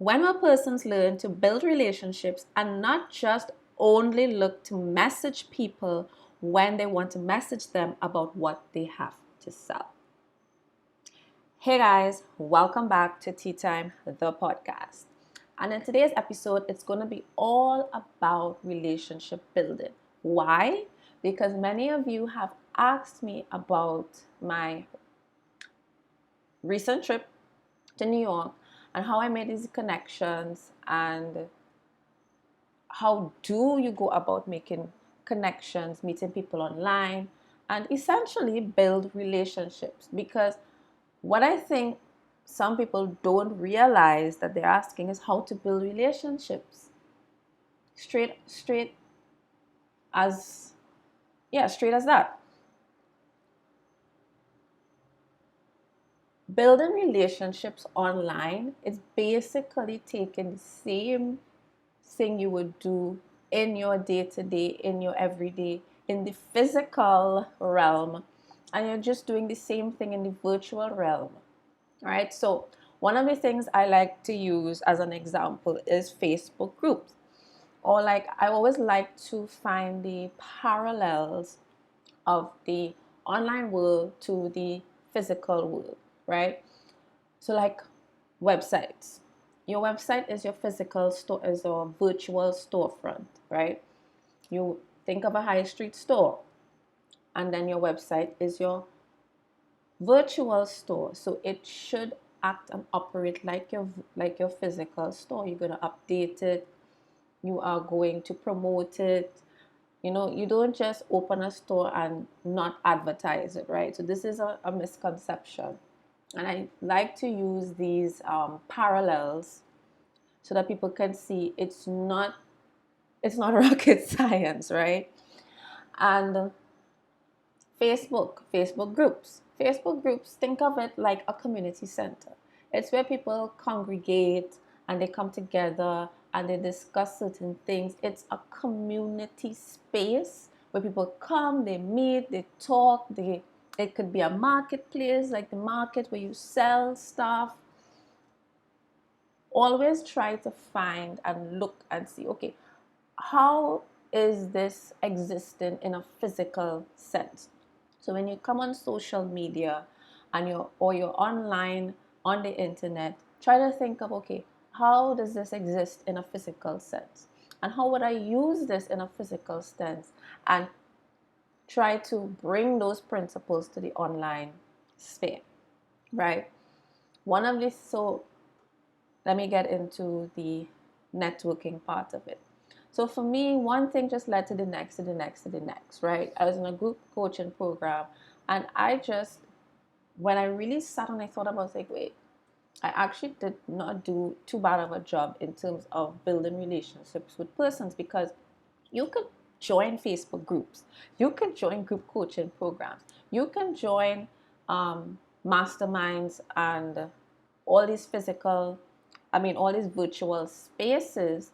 When our persons learn to build relationships and not just only look to message people when they want to message them about what they have to sell. Hey guys, welcome back to Tea Time, the podcast. And in today's episode, it's going to be all about relationship building. Why? Because many of you have asked me about my recent trip to New York and how I made these connections and how do you go about making connections, meeting people online, and essentially build relationships. Because what I think some people don't realize that they're asking is how to build relationships. Straight as straight as that. Building relationships online is basically taking the same thing you would do in your day to day, in your everyday, in the physical realm, and you're just doing the same thing in the virtual realm. Right? So, one of the things I like to use as an example is Facebook groups. Or, like, I always like to find the parallels of the online world to the physical world, right? So, like, websites. Your website is your physical store, is a virtual storefront, right? You think of a high street store, and then your website is your virtual store. So it should act and operate like your physical store. You're going to update it, you are going to promote it. You don't just open a store and not advertise it, right? So this is a misconception, and I like to use these parallels so that people can see it's not rocket science, right? And Facebook groups, think of it like a community center. It's where people congregate and they come together and they discuss certain things. It's a community space where people come, they meet, they talk. It could be a marketplace, like the market where you sell stuff. Always try to find and look and see, okay, how is this existing in a physical sense? So when you come on social media and you're online on the internet, try to think of, okay, how does this exist in a physical sense? And how would I use this in a physical sense? And try to bring those principles to the online sphere, right? One of these, so let me get into the networking part of it. So for me, one thing just led to the next, to the next, to the next, right? I was in a group coaching program, and when I really sat and I thought about it, like, wait, I actually did not do too bad of a job in terms of building relationships with persons, because you could join Facebook groups, you can join group coaching programs, you can join masterminds and all these all these virtual spaces,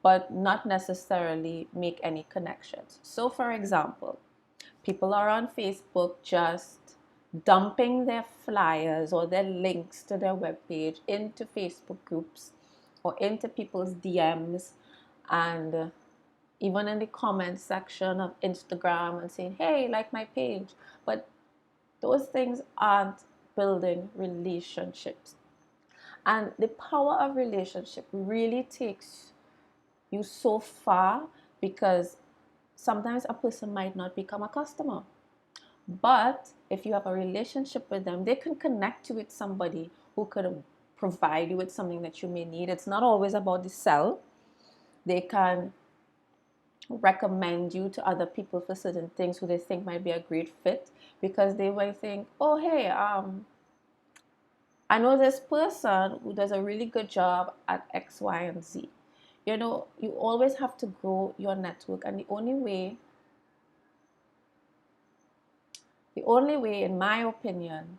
but not necessarily make any connections. So, for example, people are on Facebook just dumping their flyers or their links to their webpage into Facebook groups or into people's DMs, and even in the comment section of Instagram, and saying, hey, like my page. But those things aren't building relationships. And the power of relationship really takes you so far, because sometimes a person might not become a customer. But if you have a relationship with them, they can connect you with somebody who could provide you with something that you may need. It's not always about the sell. They can recommend you to other people for certain things who they think might be a great fit, because they might think, oh, hey, I know this person who does a really good job at X, Y, and Z. You always have to grow your network, and the only way, in my opinion,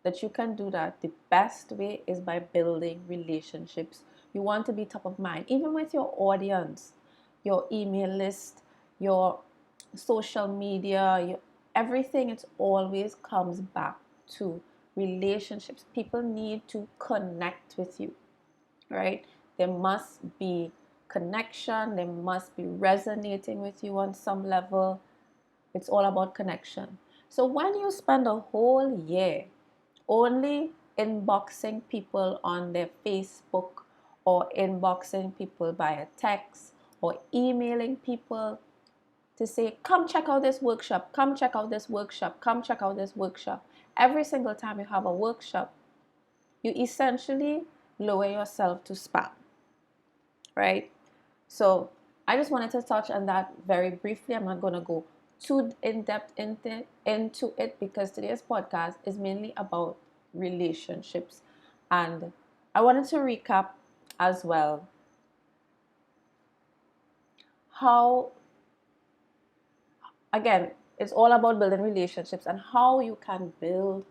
that you can do that, the best way, is by building relationships. You want to be top of mind, even with your audience, your email list, your social media, everything. It always comes back to relationships. People need to connect with you, right? There must be connection, they must be resonating with you on some level. It's all about connection. So when you spend a whole year only inboxing people on their Facebook, or inboxing people via text, or emailing people to say, come check out this workshop, come check out this workshop, come check out this workshop. Every single time you have a workshop, you essentially lower yourself to spam, right? So I just wanted to touch on that very briefly. I'm not going to go too in depth into it because today's podcast is mainly about relationships. And I wanted to recap as well how, again, it's all about building relationships and how you can build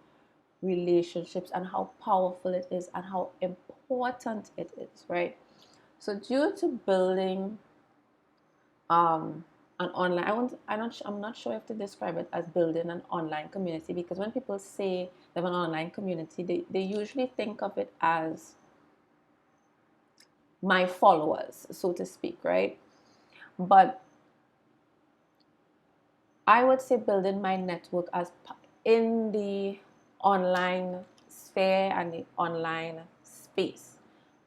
relationships and how powerful it is and how important it is, right? So due to building an online, I'm not sure if to describe it as building an online community, because when people say they have an online community, they usually think of it as my followers, so to speak, right? But I would say building my network as in the online sphere and the online space.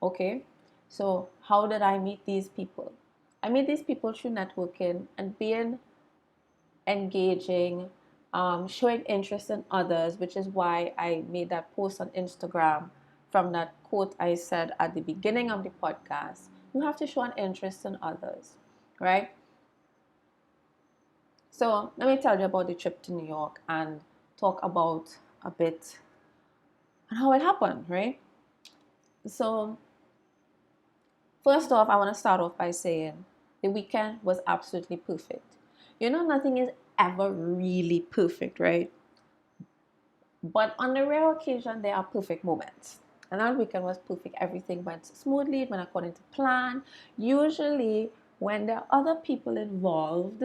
Okay, so how did I meet these people? I meet these people through networking and being engaging, showing interest in others, which is why I made that post on Instagram from that quote I said at the beginning of the podcast. You have to show an interest in others, right? So let me tell you about the trip to New York and talk about a bit on how it happened, right? So first off, I want to start off by saying the weekend was absolutely perfect. Nothing is ever really perfect, right? But on the rare occasion, there are perfect moments. And that weekend was perfect. Everything went smoothly, it went according to plan. Usually, when there are other people involved,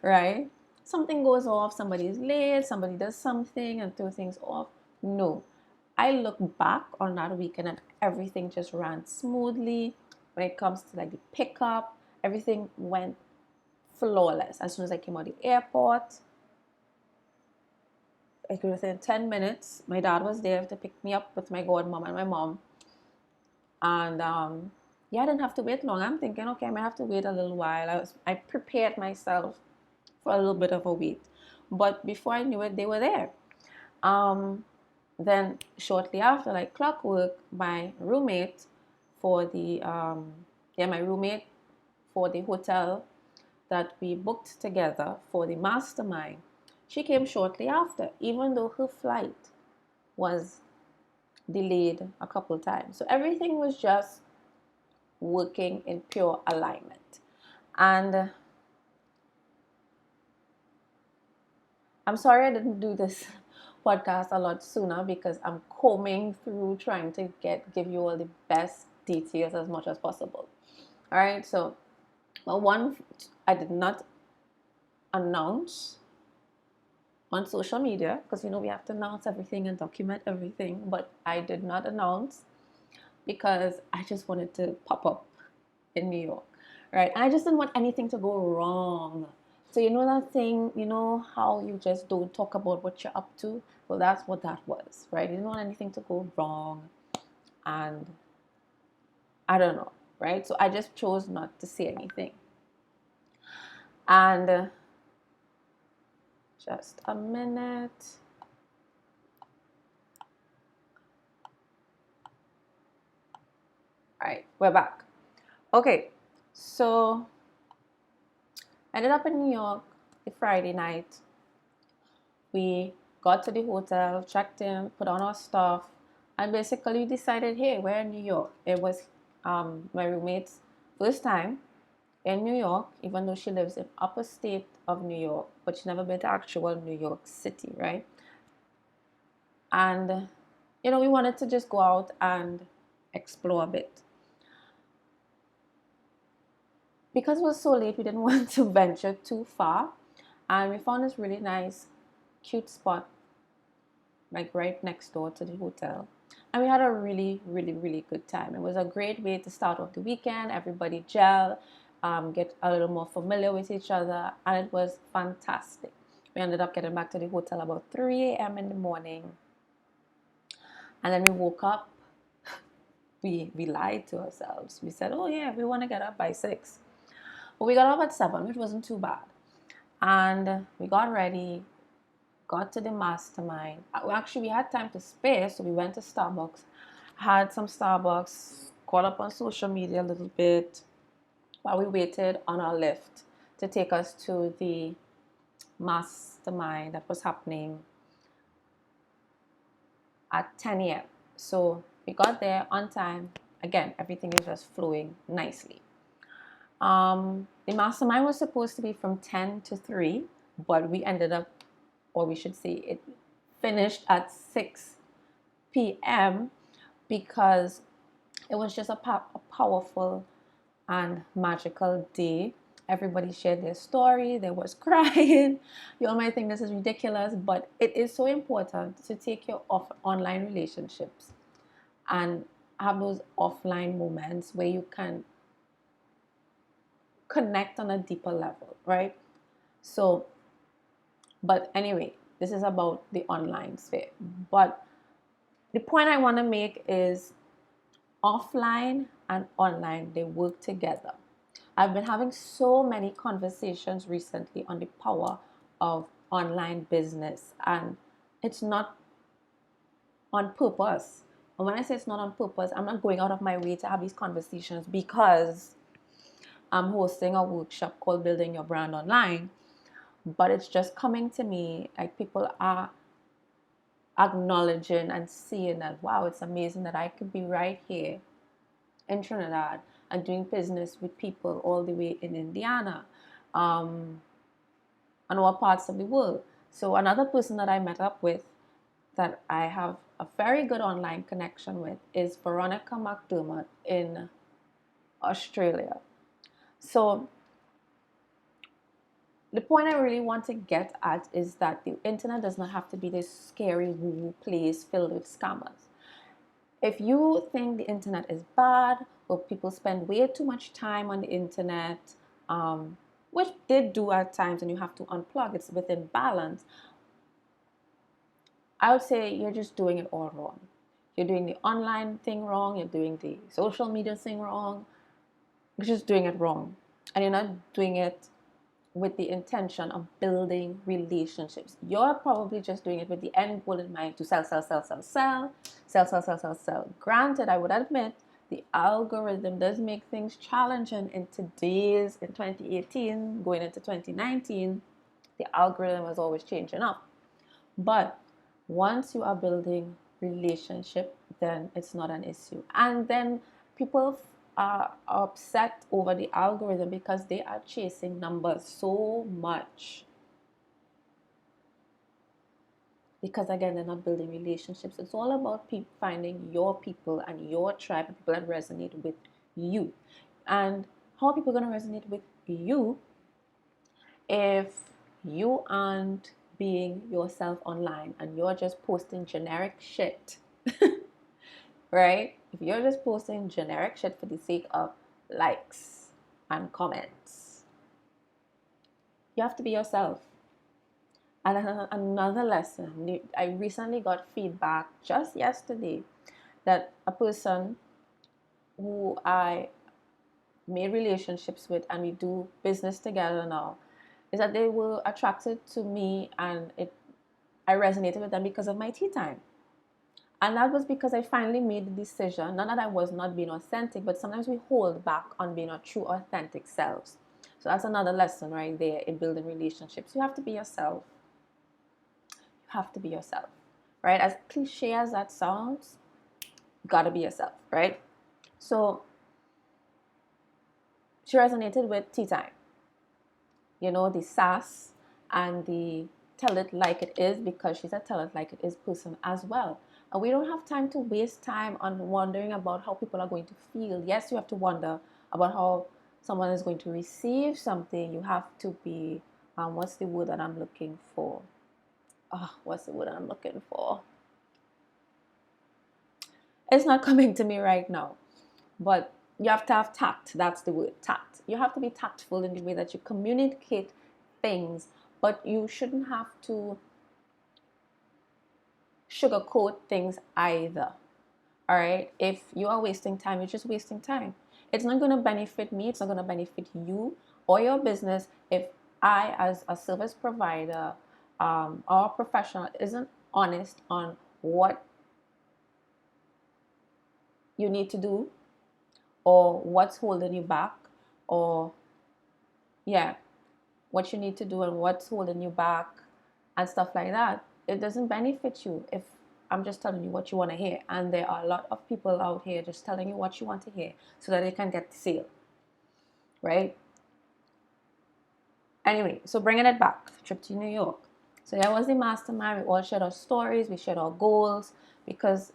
right? Something goes off, somebody's late, somebody does something and throw things off. No. I look back on that weekend and everything just ran smoothly. When it comes to like the pickup, everything went flawless. As soon as I came out of the airport, like within 10 minutes, my dad was there to pick me up with my godmom and my mom. And yeah, I didn't have to wait long. I'm thinking, okay, I might have to wait a little while. I prepared myself for a little bit of a wait. But before I knew it, they were there. Then shortly after, like clockwork, my roommate for the my roommate for the hotel that we booked together for the mastermind, she came shortly after, even though her flight was delayed a couple times. So everything was just working in pure alignment. And I'm sorry I didn't do this podcast a lot sooner because I'm combing through trying to give you all the best details as much as possible. All right, so one, I did not announce on social media because we have to announce everything and document everything, but I did not announce because I just wanted to pop up in New York, right? And I just didn't want anything to go wrong. So that thing, how you just don't talk about what you're up to? Well, that's what that was, right? You didn't want anything to go wrong. And I don't know, right? So I just chose not to say anything. And just a minute. All right, we're back. Okay, so I ended up in New York the Friday night. We got to the hotel, checked in, put on our stuff, and basically decided, hey, we're in New York. It was my roommate's first time in New York, even though she lives in upper state of New York, but she never been to actual New York City, right? And we wanted to just go out and explore a bit. Because it was so late, we didn't want to venture too far, and we found this really nice, cute spot like right next door to the hotel. And we had a really, really, really good time. It was a great way to start off the weekend. Everybody gel, get a little more familiar with each other, and it was fantastic. We ended up getting back to the hotel about 3 a.m. in the morning, and then we woke up. We lied to ourselves. We said, oh yeah, we want to get up by 6. But we got up at 7, which wasn't too bad. And we got ready, got to the mastermind. Actually, we had time to spare, so we went to Starbucks, had some Starbucks, caught up on social media a little bit while we waited on our lift to take us to the mastermind that was happening at 10 a.m. So we got there on time. Again, everything is just flowing nicely. The mastermind was supposed to be from 10 to 3, but we ended up, or we should say it finished at 6 p.m. because it was just a powerful and magical day. Everybody shared their story. There was crying. You all might think this is ridiculous, but it is so important to take your online relationships and have those offline moments where you can connect on a deeper level, right? So, but anyway, this is about the online sphere. But the point I want to make is offline and online, they work together. I've been having so many conversations recently on the power of online business, and it's not on purpose. And when I say it's not on purpose, I'm not going out of my way to have these conversations because I'm hosting a workshop called Building Your Brand Online, but it's just coming to me like people are acknowledging and seeing that, wow, it's amazing that I could be right here in Trinidad and doing business with people all the way in Indiana, and all parts of the world. So another person that I met up with that I have a very good online connection with is Veronica McDermott in Australia. So the point I really want to get at is that the internet does not have to be this scary woo place filled with scammers. If you think the internet is bad or people spend way too much time on the internet, which they do at times and you have to unplug, it's within balance, I would say you're just doing it all wrong. You're doing the online thing wrong, you're doing the social media thing wrong, you're just doing it wrong. And you're not doing it with the intention of building relationships. You're probably just doing it with the end goal in mind to sell, sell, sell, sell, sell, sell, sell, sell, sell, sell. Granted, I would admit the algorithm does make things challenging in 2018, going into 2019. The algorithm is always changing up. But once you are building relationship, then it's not an issue. And then people are upset over the algorithm because they are chasing numbers so much. Because again, they're not building relationships. It's all about finding your people and your tribe, and people that resonate with you. And how are people going to resonate with you if you aren't being yourself online and you're just posting generic shit? Right? If you're just posting generic shit for the sake of likes and comments, you have to be yourself. And another lesson, I recently got feedback just yesterday that a person who I made relationships with and we do business together now, is that they were attracted to me and I resonated with them because of my tea time. And that was because I finally made the decision, not that I was not being authentic, but sometimes we hold back on being our true authentic selves. So that's another lesson right there in building relationships. You have to be yourself. You have to be yourself, right? As cliche as that sounds, you gotta be yourself, right? So she resonated with tea time. You know, the sass and the tell it like it is, because she's a tell it like it is person as well. And we don't have time to waste time on wondering about how people are going to feel. Yes, you have to wonder about how someone is going to receive something. You have to be, what's the word that I'm looking for? What's the word that I'm looking for? It's not coming to me right now. But you have to have tact. That's the word, tact. You have to be tactful in the way that you communicate things, but you shouldn't have to sugarcoat things either. All right? If you are wasting time, you're just wasting time. It's not going to benefit me, it's not going to benefit you or your business if I, as a service provider or professional, isn't honest on what you need to do or what's holding you back, or yeah, what you need to do and what's holding you back and stuff like that. It doesn't benefit you if I'm just telling you what you want to hear. And there are a lot of people out here just telling you what you want to hear so that they can get the sale, right? Anyway, so bringing it back, trip to New York. So that was the mastermind. We all shared our stories, we shared our goals, because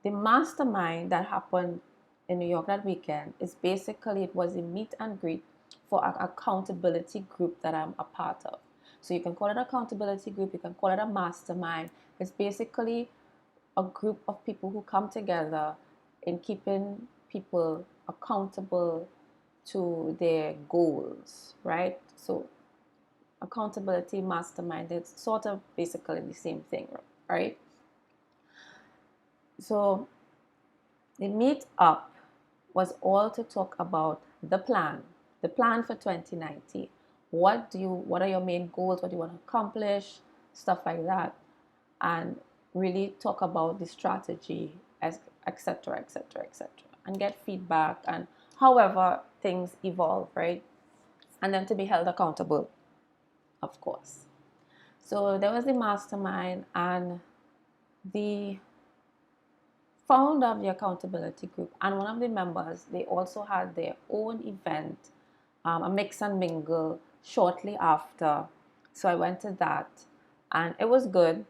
the mastermind that happened in New York that weekend is basically, it was a meet and greet for an accountability group that I'm a part of. So you can call it an accountability group, you can call it a mastermind. It's basically a group of people who come together in keeping people accountable to their goals, right? So accountability mastermind, it's sort of basically the same thing, right? So the meet up was all to talk about the plan for 2019. What are your main goals? What do you want to accomplish? Stuff like that. And really talk about the strategy, etc., etc., etc., and get feedback and however things evolve, right? And then to be held accountable, of course. So there was the mastermind, and the founder of the accountability group and one of the members, they also had their own event, a mix and mingle shortly after. So I went to that, and it was good.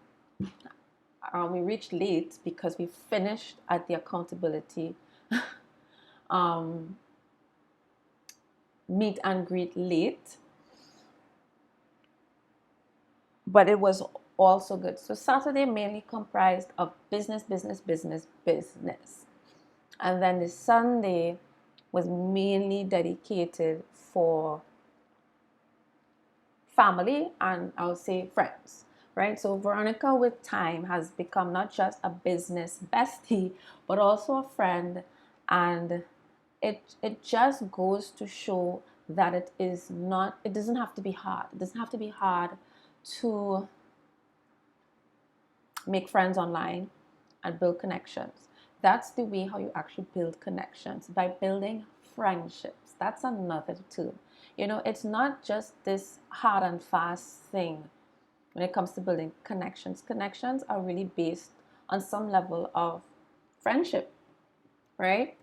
We reached late because we finished at the accountability um, meet and greet late, but it was also good. So Saturday mainly comprised of business, business, business, business. And then the Sunday was mainly dedicated for family and I would say friends, right? So Veronica with time has become not just a business bestie, but also a friend. And it just goes to show that it doesn't have to be hard. It doesn't have to be hard to make friends online and build connections. That's the way how you actually build connections, by building friendships. That's another tool. It's not just this hard and fast thing when it comes to building connections. Connections are really based on some level of friendship, right?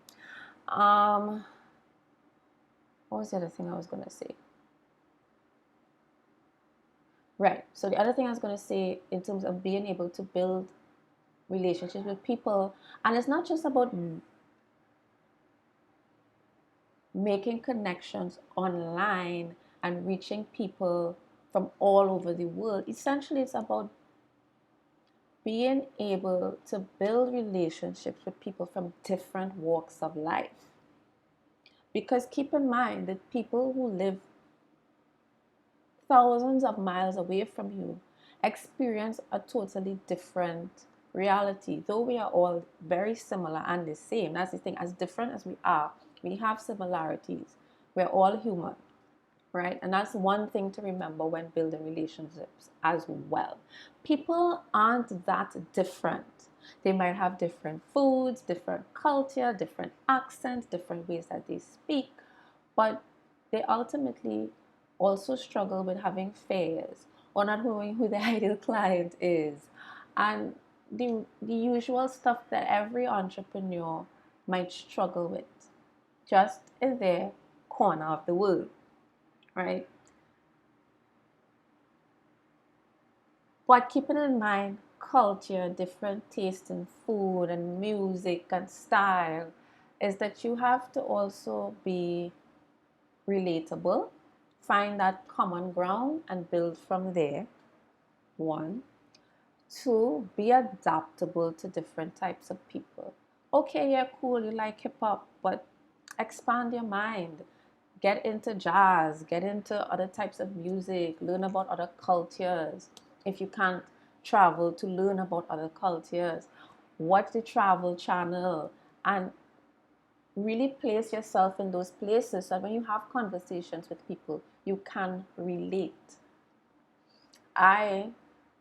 What was the other thing I was going to say? Right. So the other thing I was going to say in terms of being able to build relationships with people, and it's not just about making connections online and reaching people from all over the world. Essentially, it's about being able to build relationships with people from different walks of life. Because keep in mind that people who live thousands of miles away from you experience a totally different reality. Though we are all very similar and the same, that's the thing, as different as we are, we have similarities. We're all human, right? And that's one thing to remember when building relationships as well. People aren't that different. They might have different foods, different culture, different accents, different ways that they speak, but they ultimately also struggle with having fears or not knowing who the ideal client is, and the usual stuff that every entrepreneur might struggle with just in their corner of the world, right? But keeping in mind culture, different taste in food and music and style, is that you have to also be relatable, find that common ground and build from there. One. to be adaptable to different types of people. Okay, yeah, cool, you like hip hop, but expand your mind. Get into jazz, get into other types of music, learn about other cultures. If you can't travel, to learn about other cultures, watch the Travel Channel and really place yourself in those places so that when you have conversations with people, you can relate. I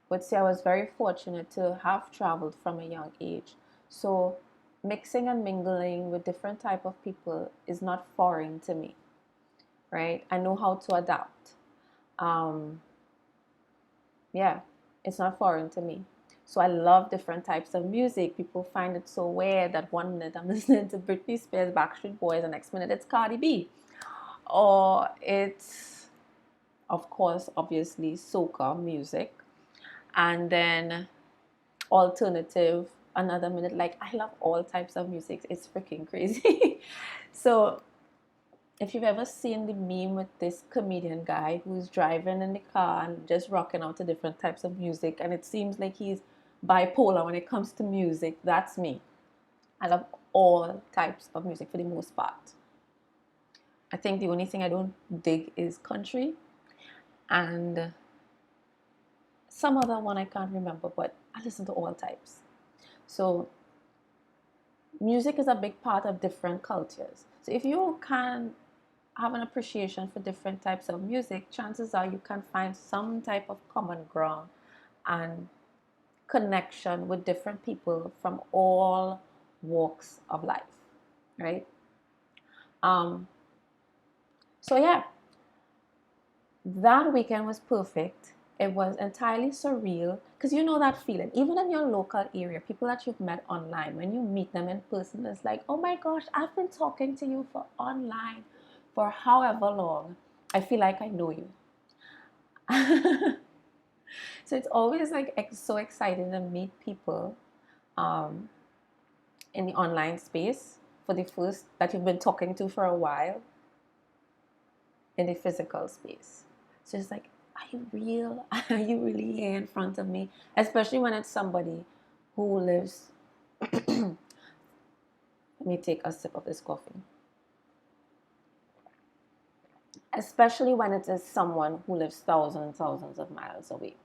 would say I was very fortunate to have traveled from a young age. So mixing and mingling with different type of people is not foreign to me, right? I know how to adapt. Um, yeah, it's not foreign to me. So I love different types of music. People find it so weird that one minute I'm listening to Britney Spears, Backstreet Boys, and next minute it's Cardi B. Or it's, of course, obviously soca music. And then alternative another minute. Like, I love all types of music. It's freaking crazy. So if you've ever seen the meme with this comedian guy who's driving in the car and just rocking out to different types of music, and it seems like he's bipolar when it comes to music, that's me. I love all types of music for the most part. I think the only thing I don't dig is country and some other one I can't remember, but I listen to all types. So music is a big part of different cultures. So if you can have an appreciation for different types of music, chances are you can find some type of common ground and connection with different people from all walks of life, right? Um, so yeah, that weekend was perfect. It was entirely surreal because you know that feeling, even in your local area, people that you've met online, when you meet them in person, it's like, oh my gosh, I've been talking to you for online for however long. I feel like I know you. So it's always like so exciting to meet people um, in the online space for the first that you've been talking to for a while in the physical space. So it's like, are you real? Are you really here in front of me? Especially when it's somebody who lives. Let me take a sip of this coffee. Especially when it is someone who lives thousands and thousands of miles away.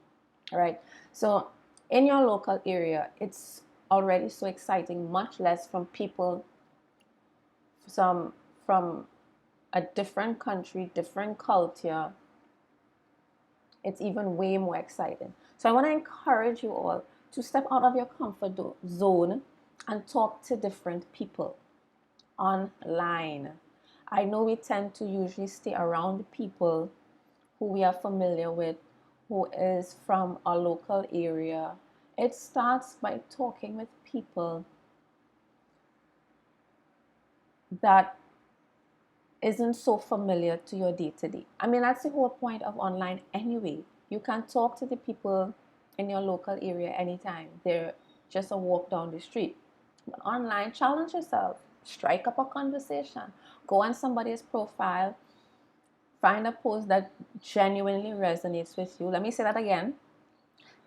All right. So in your local area, it's already so exciting, much less from people some from a different country, different culture. It's even way more exciting. So I want to encourage you all to step out of your comfort zone and talk to different people online. I know we tend to usually stay around people who we are familiar with, who is from our local area. It starts by talking with people that isn't so familiar to your day to day. I mean, that's the whole point of online anyway. You can talk to the people in your local area anytime. They're just a walk down the street. But online, challenge yourself. Strike up a conversation. Go on somebody's profile. Find a post that genuinely resonates with you. Let me say that again.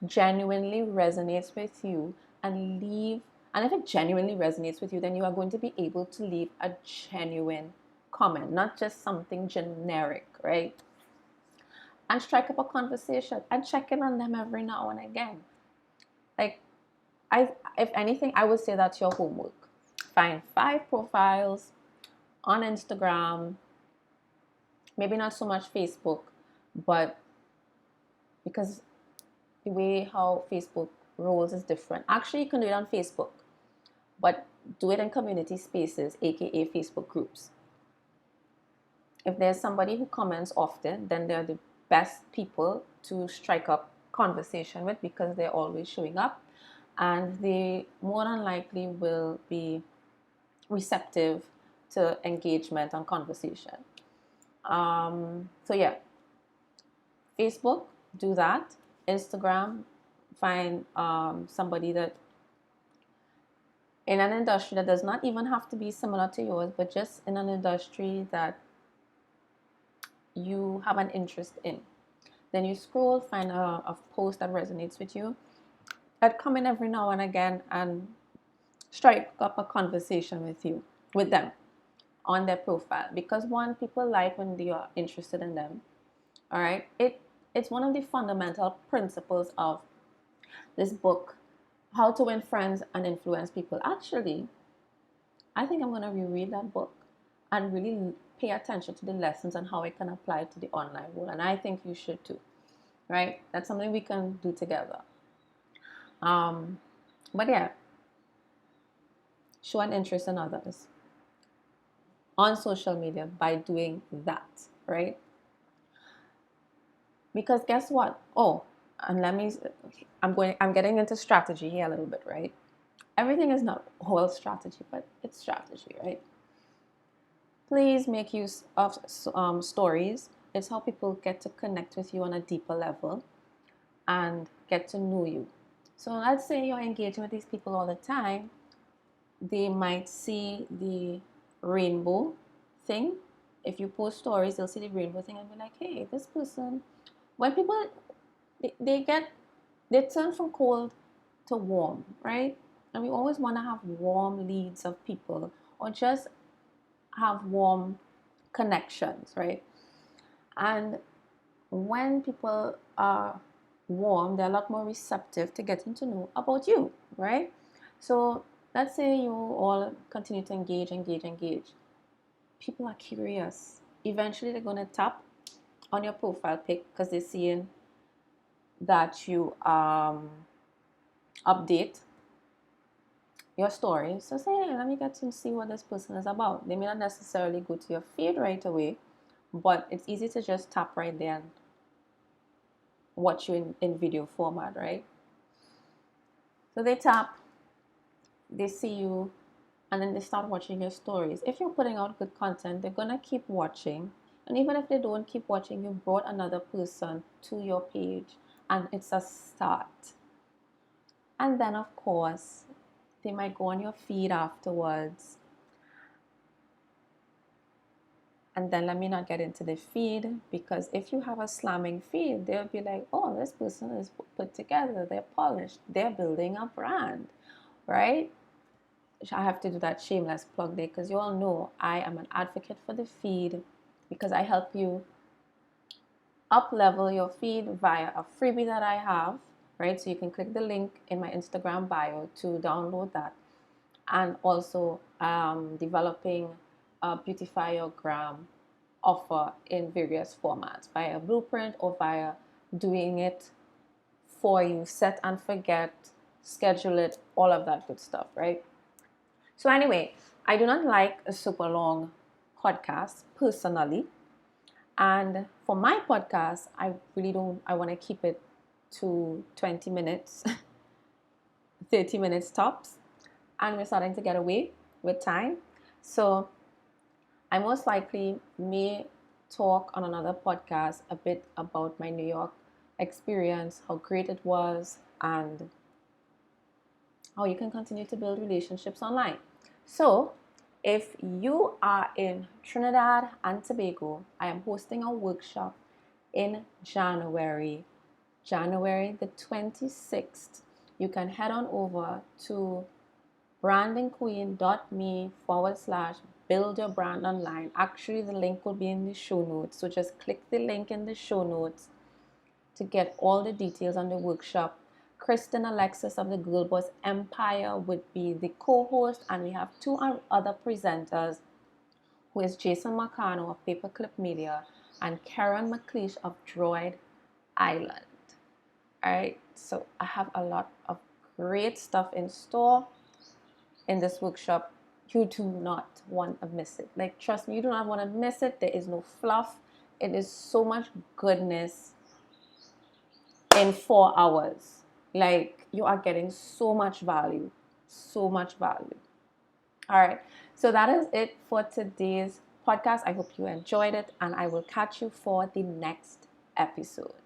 Genuinely resonates with you and leave. And if it genuinely resonates with you, then you are going to be able to leave a genuine comment, not just something generic, right? And strike up a conversation and check in on them every now and again. Like, if anything, I would say that's your homework. Find 5 profiles on Instagram, maybe not so much Facebook, but because the way how Facebook rolls is different. Actually, you can do it on Facebook, but do it in community spaces, aka Facebook groups. If there's somebody who comments often, then they're the best people to strike up conversation with because they're always showing up and they more than likely will be receptive to engagement and conversation. So yeah, Facebook, do that. Instagram, find somebody that in an industry that does not even have to be similar to yours, but just in an industry that you have an interest in. Then you scroll, find a post that resonates with you, I'd come in every now and again and strike up a conversation with them on their profile, because one, people like when they are interested in them. All right, it's one of the fundamental principles of this book, How to Win Friends and Influence People. Actually, I think I'm going to reread that book and really pay attention to the lessons and how it can apply to the online world. And I think you should too, right? That's something we can do together. But yeah, show an interest in others on social media by doing that, right? Because guess what? Oh, and I'm getting into strategy here a little bit, right? Everything is not whole strategy, but it's strategy, right? Please make use of stories. It's how people get to connect with you on a deeper level and get to know you. So let's say you're engaging with these people all the time. They might see the rainbow thing. If you post stories, they'll see the rainbow thing and be like, hey, this person. When people, they turn from cold to warm, right? And we always want to have warm leads of people, or just have warm connections, right? And when people are warm, they're a lot more receptive to getting to know about you, right? So let's say you all continue to engage. People are curious. Eventually, they're going to tap on your profile pic because they're seeing that you update your story. So say, hey, let me get to see what this person is about. They may not necessarily go to your feed right away, but it's easy to just tap right there and watch you in video format, right? So they tap, they see you, and then they start watching your stories. If you're putting out good content, they're gonna keep watching. And even if they don't keep watching, you brought another person to your page, and it's a start. And then, of course, they might go on your feed afterwards. And then let me not get into the feed, because if you have a slamming feed, they'll be like, oh, this person is put together, they're polished, they're building a brand, right? I have to do that shameless plug there, because you all know I am an advocate for the feed, because I help you up level your feed via a freebie that I have, right? So you can click the link in my Instagram bio to download that. And also developing a Beautify Your Gram offer in various formats, via blueprint or via doing it for you, set and forget, schedule it, all of that good stuff, right? So anyway, I do not like a super long podcast personally. And for my podcast, I want to keep it to 20 minutes, 30 minutes tops. And we're starting to get away with time. So I most likely may talk on another podcast a bit about my New York experience, how great it was, and how you can continue to build relationships online. So if you are in Trinidad and Tobago, I am hosting a workshop in January the 26th. You can head on over to brandingqueen.me/build your brand online. Actually, the link will be in the show notes. So just click the link in the show notes to get all the details on the workshop. Kristen Alexis of the Girl Boss Empire would be the co-host, and we have two other presenters, who is Jason Marcano of Paperclip Media and Karen McLeish of Droid Island. All right, so I have a lot of great stuff in store in this workshop. You do not want to miss it. Like, trust me, you do not want to miss it. There is no fluff. It is so much goodness in 4 hours. Like, you are getting so much value. So much value. All right. So that is it for today's podcast. I hope you enjoyed it, and I will catch you for the next episode.